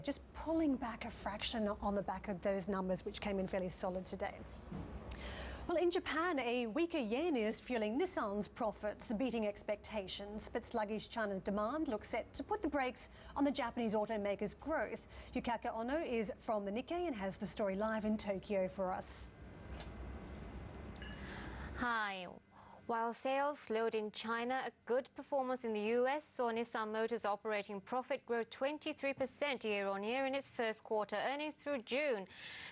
just pulling back a fraction on the back of those numbers, which came in fairly solid today. Well, in Japan, a weaker yen is fueling Nissan's profits, beating expectations, but sluggish China demand looks set to put the brakes on the Japanese automaker's growth. Yukako is from the Nikkei and has the story live in Tokyo for us. Hi. While sales slowed in China, a good performance in the US saw Nissan Motors operating profit grow 23% year-on-year in its first quarter earnings through June.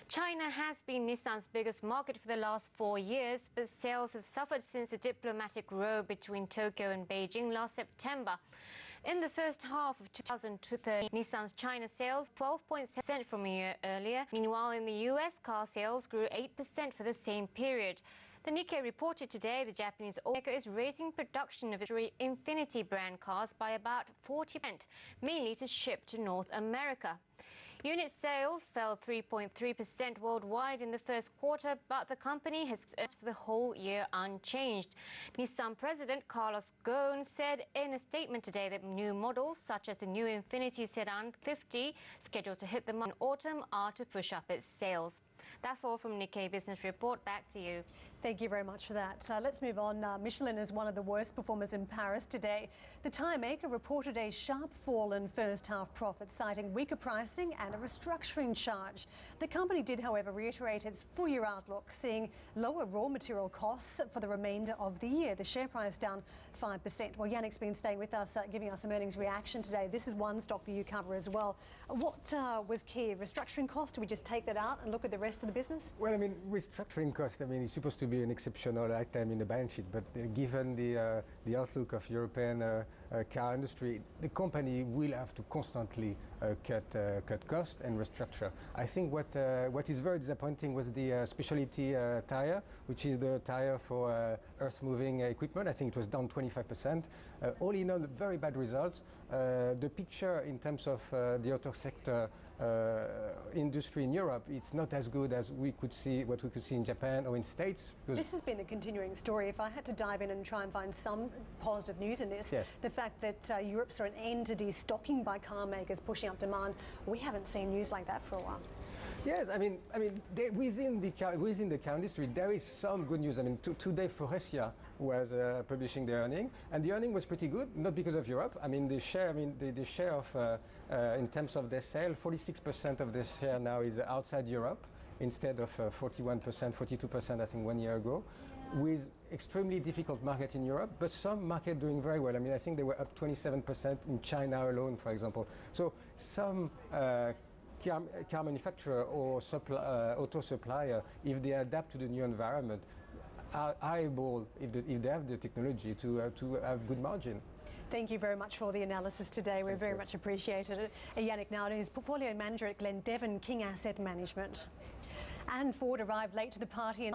China has been Nissan's biggest market for the last 4 years, but sales have suffered since the diplomatic row between Tokyo and Beijing last September. In the first half of 2013, Nissan's China sales 12.7% from a year earlier. Meanwhile, in the US, car sales grew 8% for the same period. The Nikkei reported today the Japanese automaker is raising production of its Infiniti brand cars by about 40%, mainly to ship to North America. Unit sales fell 3.3% worldwide in the first quarter, but the company has earned for the whole year unchanged. Nissan President Carlos Ghosn said in a statement today that new models such as the new Infiniti Sedan 50, scheduled to hit the market in autumn, are to push up its sales. That's all from Nikkei Business Report. Back to you. Thank you very much for that. Let's move on. Michelin is one of the worst performers in Paris today. The tyre maker reported a sharp fall in first half profits, citing weaker pricing and a restructuring charge. The company did, however, reiterate its full-year outlook, seeing lower raw material costs for the remainder of the year. The share price down 5%. Well, Yannick's been staying with us, giving us some earnings reaction today. This is one stock that you cover as well. What was key? Restructuring cost? Do we just take that out and look at the rest of the business? Well, I mean, restructuring cost, I mean, it's supposed to be an exceptional item in the balance sheet, but given the outlook of European car industry, the company will have to constantly cut cost and restructure. I think what is very disappointing was the specialty tire, which is the tire for earth-moving equipment. I think it was down 25%. All in all, very bad results. The picture in terms of the auto sector industry in Europe, it's not as good as what we could see in Japan or in States. This has been the continuing story. If I had to dive in and try and find some positive news in this, yes, the fact that Europe saw an end to destocking by car makers pushing up demand, we haven't seen news like that for a while. Yes, I mean, within the car industry, there is some good news. I mean, today Faurecia was publishing their earning, and the earning was pretty good, not because of Europe. I mean, the share of in terms of their sale, 46% of the share now is outside Europe, instead of 41%, 42%, I think 1 year ago, with extremely difficult market in Europe, but some market doing very well. I mean, I think they were up 27% in China alone, for example. So some car manufacturer or auto supplier, if they adapt to the new environment, are able, if they have the technology, to have good margin. Thank you very much for the analysis today. We very much appreciated it. Yannick Naud is portfolio manager at Glendevan King Asset Management. And Ford arrived late to the party